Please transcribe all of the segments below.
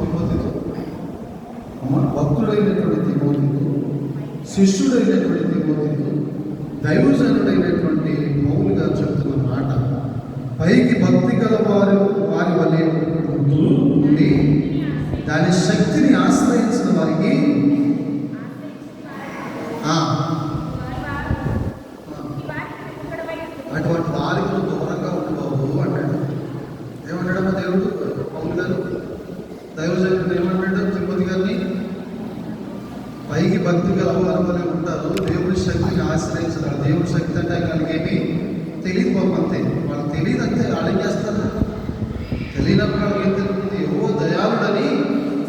తిమోతితో, భక్తుడైనటువంటి తిమోతితో, శిష్యుడైనటువంటి తిమోతితో, దైవజనుడైనటువంటి పౌలు గారు చెప్తున్న మాట, పైకి భక్తి గల వారి వలె ఉండి దాని శక్తిని ఆశ్రయించిన వారికి అటువంటి వారికి దూరంగా ఉండబాబు అంటాడు. ఏమంటాడమ్మా దేవుడు? పౌలు గారు దైవజనుడు ఏమంటాడు తిరుపతి గారిని? పైకి భక్తి గల వారి వలె ఉంటారు, దేవుడి శక్తిని ఆశ్రయించారు. దేవుడి శక్తి అంటే వాళ్ళకేమి తెలియదు పాపం, అంతే. వాళ్ళకి తెలియదు, అంతే. వాళ్ళు ఏం చేస్తారు? తెలియనప్పుడు వాళ్ళకి ఏం తెలుస్తుంది? ఓ దయాళుడని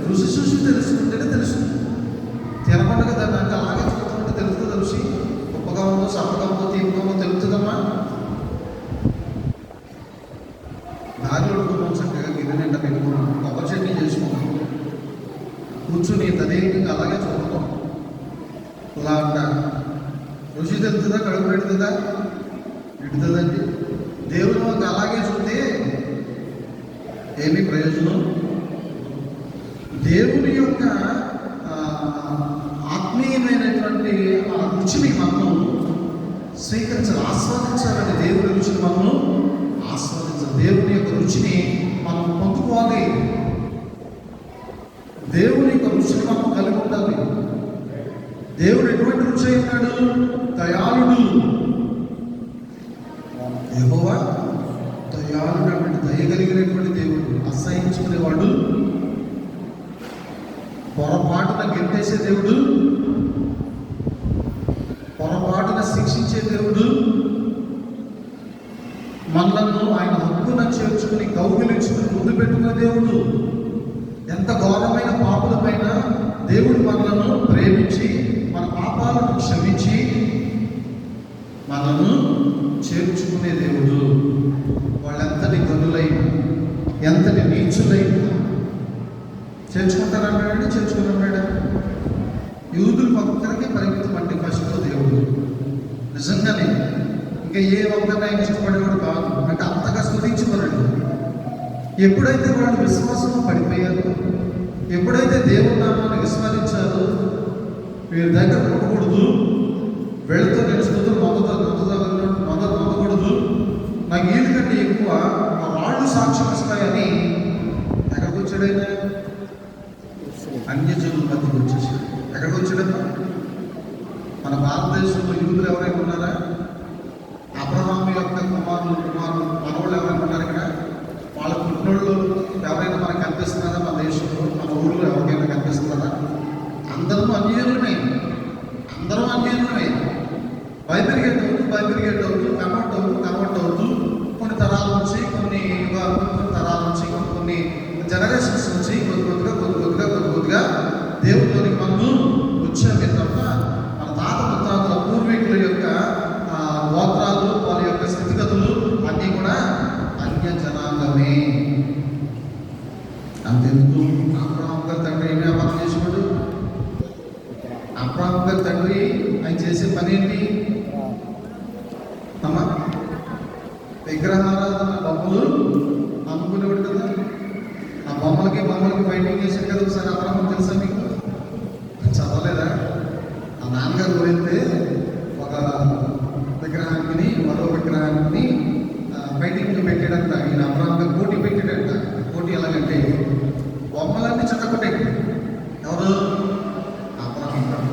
రుచి చూసి తెలుసుకుంటేనే తెలుస్తుంది. తినకుండా దాన్ని అంటే అలాగే చూస్తుంటే తెలుస్తుంది. రుచి గొప్పగా ఉందో సప్పగా ఉందో తీపుగా ఉందో తెలుస్తుందమ్మా. దారిలో చక్కగా గిన్నె నిండా పెట్టుకున్నాం, కొబ్బరి చట్నీ చేసుకున్నాం, కూర్చుని తదేకంగా అలాగే చూడటం. ఇలా అంట రుచి తెలుతుందా? కడుపు పెడుతుందా? పెడుతుందండి. దేవుడు మాకు అలాగే చూస్తే ఏమి ప్రయోజనం? దేవుని యొక్క ఆత్మీయమైనటువంటి ఆ రుచిని మనము స్వీకరించాలి, ఆస్వాదించాలని. దేవుని రుచిని మనము ఆస్వాదించాలి. దేవుని యొక్క రుచిని మనం పొందుకోవాలి. దేవుని యొక్క రుచిని మనం కలిగి ఉండాలి. దేవుడు ఎటువంటి రుచి అయినాడు? దయాళుడు. యెహోవా దయాళుడు అంటే దయగలిగినటువంటి దేవుడు, అసహించుకునేవాడు, పొరపాటున గెట్టేసే దేవుడు, పొరపాటున శిక్షించే దేవుడు, మనలను ఆయన హక్కున చేర్చుకుని కౌగిలించుకుని ముందు పెట్టుకునే దేవుడు. ఎంత ఘోరమైన పాపులపైన దేవుడు మనలను ప్రేమించి మన పాపాలను క్షమించి మనను చేర్చుకునే దేవుడు. వాళ్ళెంతటి గనులైన, ఎంతటి నీచులైన చేర్చుకుంటారన్నాడండి. చేర్చుకున్నాడా? యూదులు పక్కనకి పరిమితం అంటే ఫస్ట్ దేవుడు. నిజంగానే ఇంకా ఏ ఒక్కరిని ఆయన ఇష్టపడేవాడు కాదు. అంటే అంతగా స్తుతించుకోరండి. ఎప్పుడైతే వాళ్ళు విశ్వాసంలో పడిపోయారు, ఎప్పుడైతే దేవుని నామాన్ని విస్మరించారో, వీరి దగ్గర ఉండకూడదు, వెళుతూ నేను స్తుతులు నొందకూడదు, నాకు వీళ్ళ కంటే ఎక్కువ ఆ రాళ్ళు సాక్ష్యం ఇస్తాయని ఎక్కడికి వచ్చాడైనా? అన్యజనుల మధ్యకి వచ్చేసాడు. ఎక్కడికి వచ్చాడన్నా? మన భారతదేశంలో యూదులు ఎవరైనా ఉన్నారా? అబ్రహాము యొక్క కుమారులు మనవాళ్ళు ఎవరైనా ఉన్నారు ఇక్కడ? వాళ్ళ పుట్టినోళ్ళు ఎవరైనా మనకు కనిపిస్తున్నారా? మన దేశంలో, మన ఊళ్ళో ఎవరికైనా కనిపిస్తున్నారా? అందరూ అన్యజనులమే, అందరూ అన్యజనులమే. బైబిల్ గేట్ అవుతూ కన్వర్ట్ అవుతూ కొన్ని తరాల నుంచి, కొన్ని తరాల నుంచి, కొన్ని జనరేషన్స్ నుంచి కొద్దిగా దేవుడిలోనికి మనము వచ్చామే తప్ప మన తాత ముత్తాతల పూర్వీకుల యొక్క గోత్రాలు, వాళ్ళ యొక్క స్థితిగతులు అన్నీ కూడా అన్య జనాంగమే. అంతెందుకు అబ్రహాం గారి తండ్రి ఏమి వ్యాపారం చేసేవాడు? అబ్రహాం గారి తండ్రి ఆయన చేసే పని ఏంటి అమ్మా? విగ్రహారాధన, బొమ్మలు అమ్ముకునేవాడు కదా. ఆ బొమ్మలకి ఫైటింగ్ చేశాడు కదా ఒకసారి. అబ్రహాం తెలుసా మీకు? చదవలేదా? ఆ నాన్నగారు ఊరైతే ఒక విగ్రహానికి మరో విగ్రహానికి ఫైటింగ్ పెట్టాడంట. ఈయన అబ్రహాం గారు పోటీ పెట్టాడంట. పోటీ ఎలాగంటే బొమ్మలన్నీ చెత్తకొట్టాయి. ఎవరు? అబ్రహాం గారు.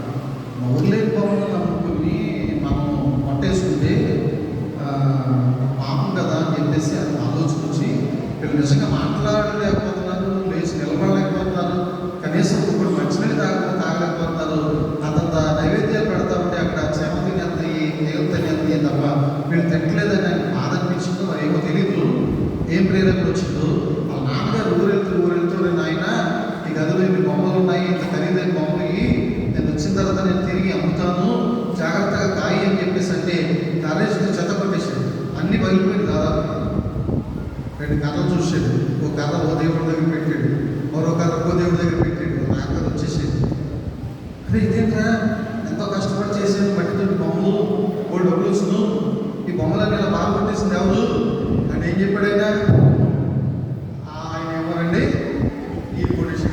ఊర్లేని బొమ్మలు అమ్ముకుని మనం పట్టేసుకుంటే పాపం కదా అని చెప్పేసి అది ఆలోచన వచ్చి వీళ్ళు నిజంగా మాట్లాడలేకపోతున్నారు, లేచి నిలబడలేకపోతున్నారు, కనీసం ఇప్పుడు మంచినీళ్ళు తాగలేకపోతున్నారు. అంత నైవేద్యాలు పెడతా ఉంటే అక్కడ చేమతిని అంతయి, దేవతని అంతయి తప్ప వీళ్ళు తిట్టలేదని ఆయన బాధ అనిపించిందో మరి ఏమో తెలియదు. ఏం ప్రేరణ వచ్చిందో వాళ్ళ నాన్నగారు ఊరెళ్తూ ఆయన ఈ గదిలో ఇన్ని బొమ్మలు ఉన్నాయి, ఇంత ఖరీదైన బొమ్మలు, నేను వచ్చిన తర్వాత నేను తిరిగి అమ్ముతాను, జాగ్రత్తగా కాయి అని చెప్పేసి అంటే కర్రేసుకు చెత్త కొట్టేసాడు. అన్ని బయలుపోయింది. దాదాపు 2 కర్రలు చూసాడు. ఓ కర్ర ఓ దేవుడి దగ్గర పెట్టాడు, మరో కర్ర ఓ దేవుడి దగ్గర పెట్టాడు. నాకు వచ్చేసేది. అరే ఇదేంట్రా, ఎంతో కష్టపడి చేసాను, మట్టితో బొమ్మలు, ఓ డబ్బులు వచ్చును, ఈ బొమ్మలన్నీ ఇలా బాగా కొట్టేసింది ఎవరు అని ఏం చెప్పాడైనా? ఆయన ఎవరండి? ఈ పొడిషన్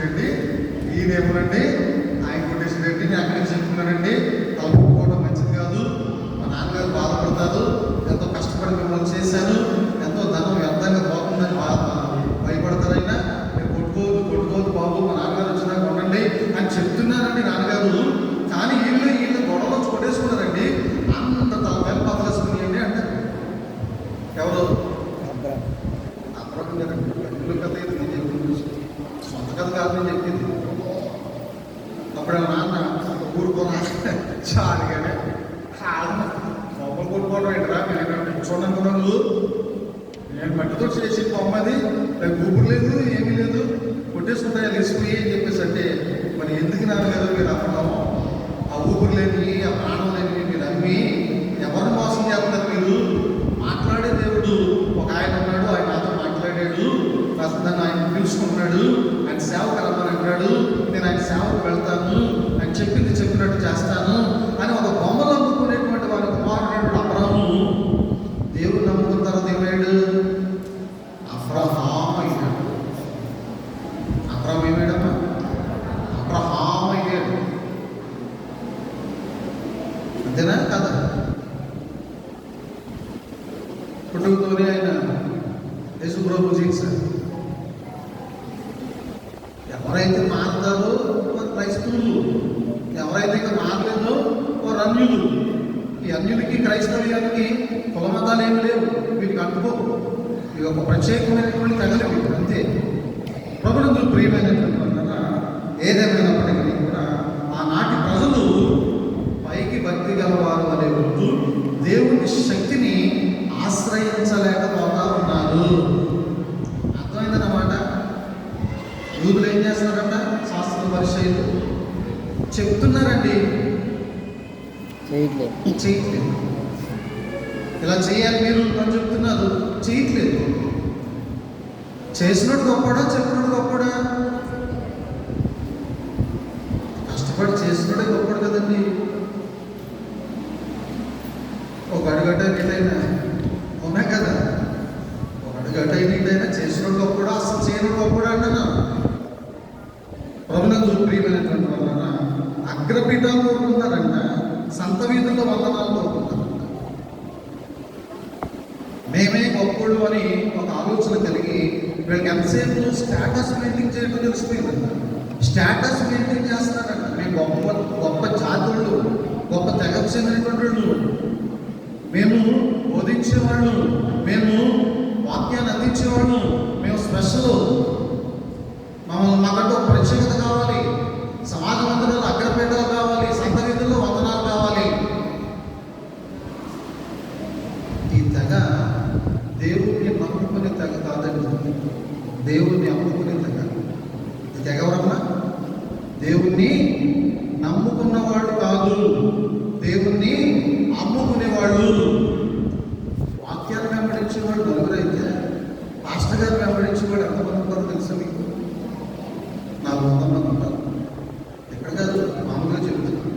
కథ కాదు నేను చెప్పింది. అప్పుడు నాన్న ఊరుకోనా చాలుగానే మొక్కలు కొట్టుకోవడం ఏంటరా, నేను చూడనుకున్నాను. నేను మట్టితో చేసి బొమ్మది ఊపిరి లేదు, ఏమీ లేదు, కొట్టేసుకుంటా లేచిపోయి అని చెప్పేసి అంటే, మరి ఎందుకు నాన్నగారు మీరు అమ్మడం? ఆ ఊపిరి లేని, ఆ ప్రాణం లేని మీరు అమ్మి ఎవరు మోసం చేస్తారు మీరు? మాట్లాడే దేవుడు ఒక ఆయన ఉన్నాడు, ఆయన నాతో మాట్లాడాడు, నన్ను ఆయన పిలుచుకుంటున్నాడు, ఆయన సేవకు రమ్మని అంటాడు, నేను ఆయన సేవకు వెళ్తాను, ఆయన చెప్పింది చెప్పినట్టు చేస్తాను అని ఒక బొమ్మలు అమ్ముకునేటువంటి వారి కుమారుడు అబ్రాహాము దేవుడు నమ్ముకున్న తర్వాత ఏమయ్యాడు? అబ్రహాం అయ్యాడు. అబ్రహాం ఏమాడమ్మా? అబ్రహాం అయ్యాడు. అంతేనా కదా? పుట్టుకతోనే ఆయన యేసు ప్రభు చేశారు. ఎవరైతే మారుతారో క్రైస్తవులు, ఎవరైతే ఇంకా మారలేదో వారు అన్యులు. ఈ అన్యులకి క్రైస్తవ్యానికి కుల మతాలు ఏమి లేవు, వీటికి అంటుకోవు. ఇవి ఒక ప్రత్యేకమైనటువంటి తెగలవి అంతే. ప్రభునందు ప్రియమైనటువంటి ఏదేమైనప్పటికీ కూడా ఆనాటి ప్రజలు పైకి భక్తి గలవారు అనే వద్దు దేవుని శక్తిని ఆశ్రయించలేకపోతా ఉన్నారు. అర్థమైందన్నమాట. యూదులు ఏం చేస్తున్నారంట? శాస్త్ర పరిచయులు చెప్తున్నారండి, చేయట్లేదు. ఇలా చేయాలి మీరు అని చెప్తున్నారు, చేయట్లేదు. చేసినట్టు గొప్పడా, చెప్పినట్టు గొప్పడా? కష్టపడి చేసినట్టే గొప్పడు కదండి. ఒక అడుగట నీటైనా ఉన్నాయి కదా, ఒక అడుగట నీటైనా చేసినట్టు గొప్పడా, అసలు చేయడం గొప్పడా అన్నా. ప్రభునందు ప్రియమైనటువంటి వలన అగ్రపీఠాలు కోరుకున్నారంట, సంత వీధుల్లో వందనాలు కోరుకున్నారంట. మేమే గొప్పళ్ళు అని ఒక ఆలోచన కలిగి వీళ్ళకి ఎంతసేపు స్టేటస్ మెయింటైన్ చేయడం తెలిసిపోయిందంట. స్టేటస్ మెయింటైన్ చేస్తారంట. మేము గొప్ప గొప్ప జాతులు, గొప్ప తెగకు చెందినటువంటి వాళ్ళు, మేము బోధించేవాళ్ళు, మేము వాక్యాన్ని అందించేవాళ్ళు, మేము స్పెషల్, మాకంటూ ఒక ప్రత్యేకత కావాలి, సమాజ మందిరంలో అగ్రపీఠాలు కావాలి, సంత వీధుల్లో వందనాలు కావాలి. ఈ తెగ దేవుణ్ణి నమ్ముకునే తెగ కాదండి, దేవుణ్ణి అమ్ముకునే తెగ. ఈ తెగ ఎవరన్నా? దేవుణ్ణి నమ్ముకున్నవాళ్ళు కాదు, దేవుణ్ణి అమ్ముకునేవాళ్ళు. వాక్యాన్ని వెంబడించేవాడు నలుగురైతే పాస్టర్ గారు వెంబడించేవాడు ఎంతమంది ఉంటారో తెలుసా మీకు? 400 మంది ఉంటారు. ఎక్కడ కాదు, మామూలుగా చెబుతున్నాను.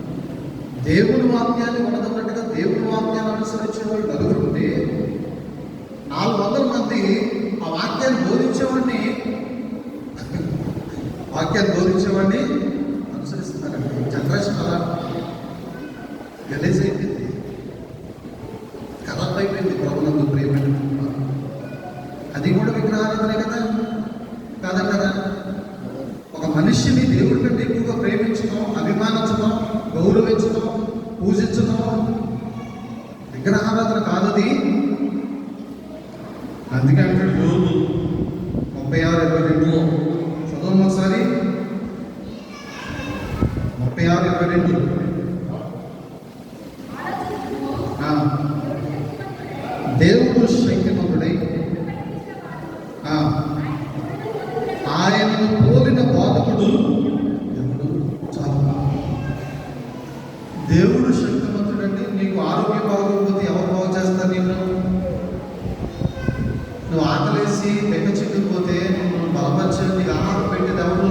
దేవుని వాక్యాన్ని ఉన్నదన్నట్టుగా దేవుని వాక్యాన్ని అనుసరించేవాళ్ళు నలుగురు ఉంటే 400 మంది ఆ వాక్యాన్ని బోధించేవాడిని అనుసరిస్తున్నారండి. జనరేషన్ అలా గలీజ్ అయిపోయింది, ఖరాబ్ అయిపోయింది. ప్రభునందు ప్రియమైన అది కూడా విగ్రహారాధనే కదా, కాదంటారా? ఒక మనిషిని దేవుడి కంటే ఎక్కువగా ప్రేమించడం, అభిమానించడం, గౌరవించడం, పూజించడం విగ్రహారాధన కాదది. అందుకే అంటాడు యోబు 36:22 చదవం ఒకసారి. 36:22 దేవుడు శక్తిమంతుడై ఆయనను పోలిన బోధకుడు ఎవడు? చాలా. దేవుడు శక్తిమంతుడంటే నీకు ఆరోగ్యం బాగోకపోతే ఎవరు బాగు చేస్తారు? నువ్వు ఆకలేసి బెక్క చిక్కుపోతే నువ్వు బలపరిచి నీకు ఆహారం పెట్టేది ఎవరు?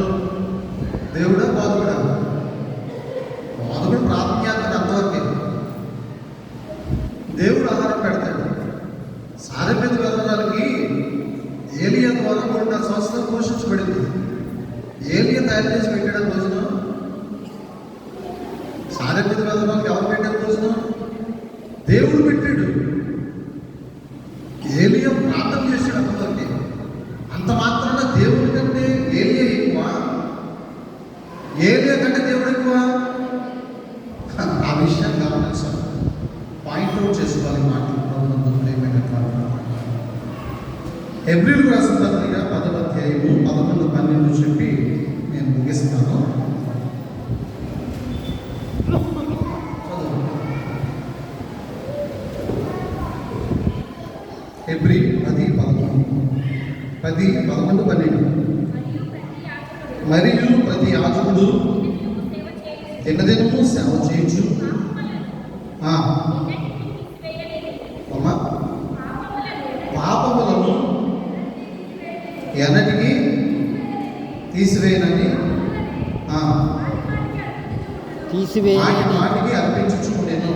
దేవుడా, బోధకుడా? బోధకుడు ప్రాధాన్యత అంతవరకే. దేవుడు ఆహారం పెడతాడు. సారెపేద వెళ్లడానికి ఏలియా ద్వారా 3.5 సంవత్సరాలు పోషించబడింది. ఏలియా తయారు చేసి పెట్టాడు భోజనం. సారెపేద వెళ్లడానికి ఎవరు పెట్టారు భోజనం? దేవుడు పెట్టాడు. ఏలియా ప్రార్థన చేశాడు అంతవరకే. అంత మాత్రాన దేవుడి కంటే ఏలియా ఎక్కువ? ఏలియా కంటే దేవుడు ఎక్కువ? ఆ విషయాన్ని గమనించాలి, పాయింట్అవుట్ చేసుకోవాలి. మాటలు ప్రభుత్వం ఏమైనటువంటి హెబ్రీయులకు రాసిన పత్రిక 10వ అధ్యాయము 11, 12 చెప్పి నేను ముగిస్తాను. హెబ్రీ 10, 11, 12. మరియు ప్రతి యాజకుడు దినదినము సేవ చేయొచ్చు, పాపములను ఎన్నటికీ తీసివేయనని వాటికి అర్పించుచుండెను.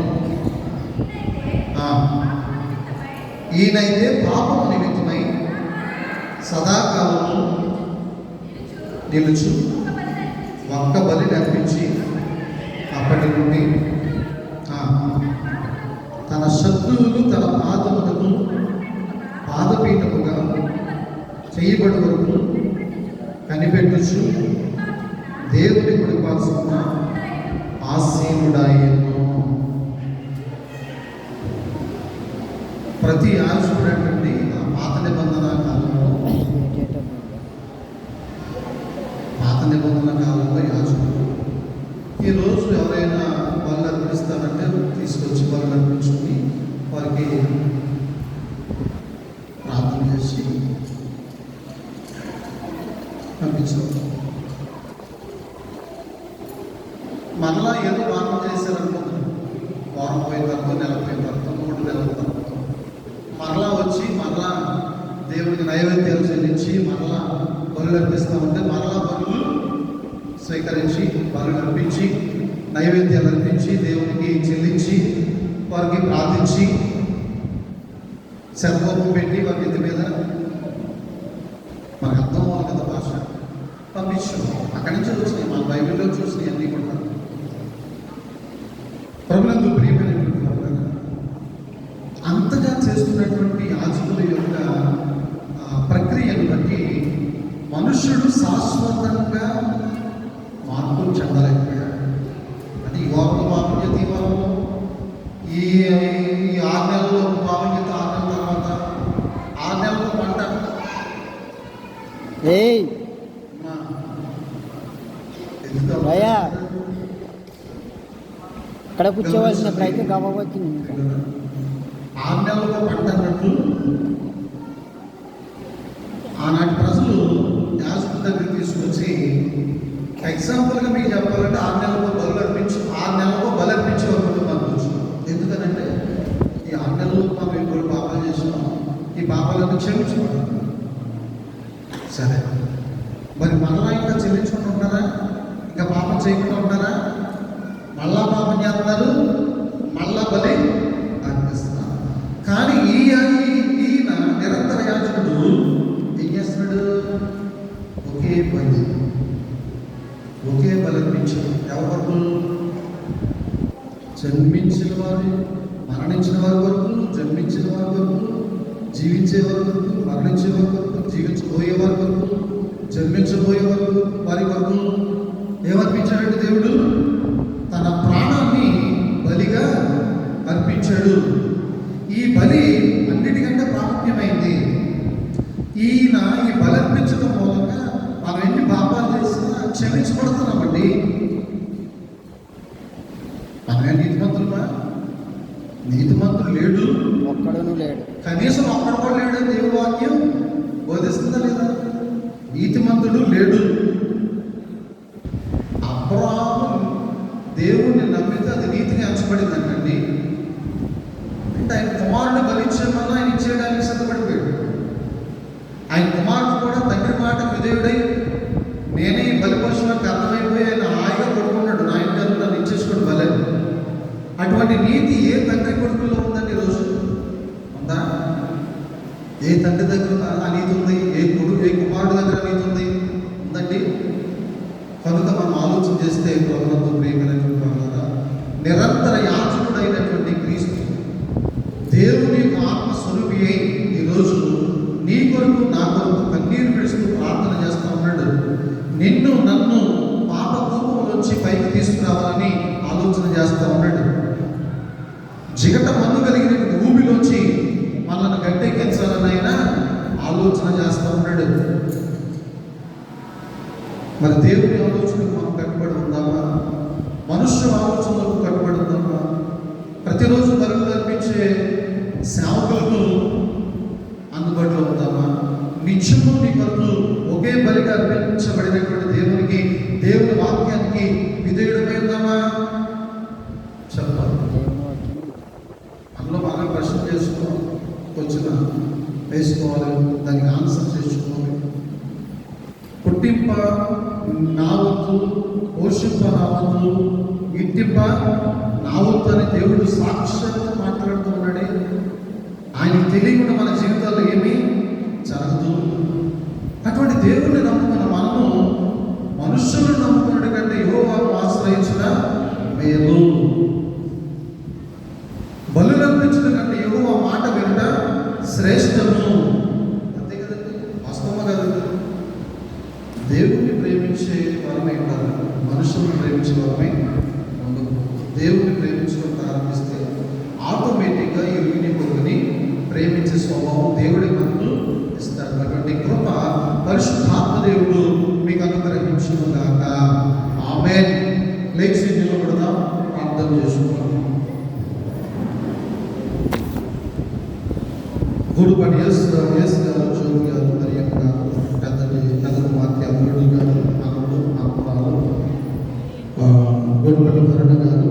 ఈయనైతే పాపము నిమిత్తమై సదాకాలము నిలుచు ఒక్క బలి అర్పించి అప్పటి నుండి తన శత్రువులు తన పాదములను పాదపీఠముగా చేయబడి వరకు కనిపెట్టుచు దేవుని కుడిపార్శ్వన ఆసీనుడాయెను. ప్రతి యాజకుడైనటువంటి పాత నిబంధన కాలంలో యాజకుడు ఈరోజు ఎవరైనా వాళ్ళు అర్పిస్తారంటే తీసుకొచ్చి వాళ్ళు అర్పించుకుని వారికి ప్రార్థన చేసి పంపించారు. మరలా ఏదో ప్రార్థన చేశారనుకుంటున్నాం. వారం పోయిన తర్వాత, నెల పోయిన తర్వాత, 3 నెలల తర్వాత మరలా వచ్చి మరలా దేవుడికి నైవేద్యాలు చెల్లించి మరలా బలులు అర్పిస్తామంటే మరలా బలులు స్వీకరించి బలులు అర్పించి నైవేద్యాలు అర్పించి దేవునికి చెల్లించి వారికి ప్రార్థించి శరకోపం పెట్టి వారి ఇంటి మీద మనకు అర్థం అవ్వాలి కదా భాష పంపించాం. అక్కడి నుంచి వచ్చినాయి, మన బైబిల్లో చూసినాయి అన్నీ కూడా. ప్రభునందు ప్రియమైనటువంటి అంతగా చేస్తున్నటువంటి యాజకుల యొక్క ప్రక్రియను బట్టి మనుష్యుడు శాశ్వతంగా మార్పు చెందలేకపోయాడు. అంటే ఈ వారంలో పాపం చేత ఈ వారంలో ఈ 6 నెలల్లో పాపం చేత 6 నెలల తర్వాత 6 నెలల్లో పంట అక్కడ కూర్చోవలసినప్పుడు అయితే గవ్వచ్చింది. 6 నెలల్లో పంట అన్నట్టు ఆనాటి ప్రజలు యాజకుల దగ్గర తీసుకొచ్చి ఎగ్జాంపుల్గా మీకు చెప్పాలంటే 6 నెలలకు బలు అర్పించి 6 నెలలకు బలు అర్పించే వరకు మనకు వచ్చినాం. ఎందుకనంటే ఈ 6 నెలలు మనం ఇప్పుడు పాపాలు చేసినాం, ఈ పాపాలను క్షమించుకుంటాం. సరే, మరి మళ్ళా ఇంకా చెల్లించుకుంటూ ఉంటారా? ఇంకా పాపం చేయకుండా ఉంటారా? మళ్ళా పాపం చేస్తున్నారు, మళ్ళా బలి అర్పిస్తున్నారు. కానీ ఈయన నిరంతర యాజకుడు ఏం చేస్తున్నాడు? ఒకే బలి అర్పించాడు. ఎవరు? జన్మించిన వారు, మరణించిన వారి వరకు, జన్మించిన వారి వరకు, జీవించే వారి వరకు, మరణించే వారి వరకు, జీవించబోయే వారి వరకు, జన్మించబోయే వారి వరకు ఏమర్పించాడంటే దేవుడు తన ప్రాణాన్ని బలిగా అర్పించాడు. ఈ బలి అన్నిటికంటే ప్రాముఖ్యమైంది. ఈయన ఈ బలి అర్పించడం మూలంగా మనం ఎన్ని పాపాలు చేసినా క్షమించబడుతున్నామండి. మనమే నీతిమంతులుమా? నీతిమంతులు లేడు, ఒక్కడను లేడు, కనీసం ఒక్కడు కూడా లేడు. దేవుని వాక్యం బోధిస్తుందా లేదా? నీతిమంతుడు లేడు. అబ్రాహాము దేవుణ్ణి నమ్మితే అది నీతిగా ఎంచబడిందంటండి. అంటే ఆయన కుమారుడు బలిచ్చే వల్ల ఆయన ఇచ్చేయడానికి సిద్ధపడిపోయాడు. ఆయన కుమారుడు కూడా తండ్రి మాట విధేయుడై నేనే ఈ బలి పశువులకు అర్థమైపోయి ఆయన హాయిగా కొడుకున్నాడు. నా ఇంటి నన్ను ఇచ్చేసుకోండి బలి. అటువంటి నీతి ఏ తండ్రి కొడుకుల్లో ఉందండి ఈరోజు? ఉందా? ఏ తండ్రి దగ్గర ఆ నీతి ఉంది? ఏ కుమారుడు దగ్గర నీతి ఉంది? ఉందండి. కనుక మనం ఆలోచన చేస్తే ప్రభుత్వ ప్రియమైనటువంటి నిరంతర యాజకుడైనటువంటి క్రీస్తు దేవుని ఆత్మస్వరూపి అయి ఈరోజు నీ కొరకు నా కొరకు కన్నీరు విడుస్తూ ప్రార్థన చేస్తూ ఉన్నాడు. నిన్ను నన్ను పాప కూపంలోంచి పైకి తీసుకురావాలని ఆలోచన చేస్తూ ఉన్నాడు. జిగట మన్ను కలిగిన భూమిలోంచి మనల్ని గట్టెక్కించాలని ఆయన ఆలోచన ఉన్నాడు. మరి దేవుని ఆలోచనకు మనం కట్టుబడి ఉందామా? మనుష్య ఆలోచనలకు కట్టుబడి ఉందామా? ప్రతిరోజు బలులు అర్పించే సేవకులకు అందుబాటులో ఉందామా? నిత్యము నీ కొరకు ఒకే బలిగా అర్పించబడినటువంటి దేవుని వాక్యానికి విధేయుడమై ఉందామా? చెప్పాలి. అందులో మనం ప్రశ్న వేసుకోవాలి, దానికి ఆన్సర్ చేసుకోవాలి. పుట్టింప నా వంతు, పోషింప నా వంతు, ఇంటింప నా వంతు అని దేవుడు సాక్షాత్తుగా మాట్లాడుతూ ఉన్నాడే. ఆయనకి తెలియకుండా మన జీవితాల్లో ఏమీ జరగదు. అటువంటి దేవుణ్ణి నమ్ముకున్న మనము మనుషులను నమ్ముకున్నట్టు కంటే యెహోవాను ఆశ్రయించిన మేలు. బలులు అర్పించడం కంటే యెహోవా మాట వినట శ్రేష్టము. అంతే కదండి, వాస్తవమా కదండి? దేవుణ్ణి ప్రేమించే వరమే ఉండాలి, మనుషులను ప్రేమించే వరమే ఉండదు. దేవుణ్ణి ప్రేమించడం ప్రారంభిస్తే ఆటోమేటిక్గా ఈ వీడిని కొడుకుని ప్రేమించే స్వభావం దేవుడి మనకు ఇస్తాడు. అటువంటి కృప పరిశుద్ధాత్మ దేవుడు మీకు అనుగ్రహించును గాక. ఆమేన్. లేచి నిలబడదాం, ప్రార్థన చేసుకుందాం. గురుపడి యేసు గారు, జ్యోతి గారు, మరియమ్మ గారు, పెద్ద కుమార్తె అల్లుడు గారు, అన్నలు, అమ్మరాలు, గురుపడి భరణ గారు,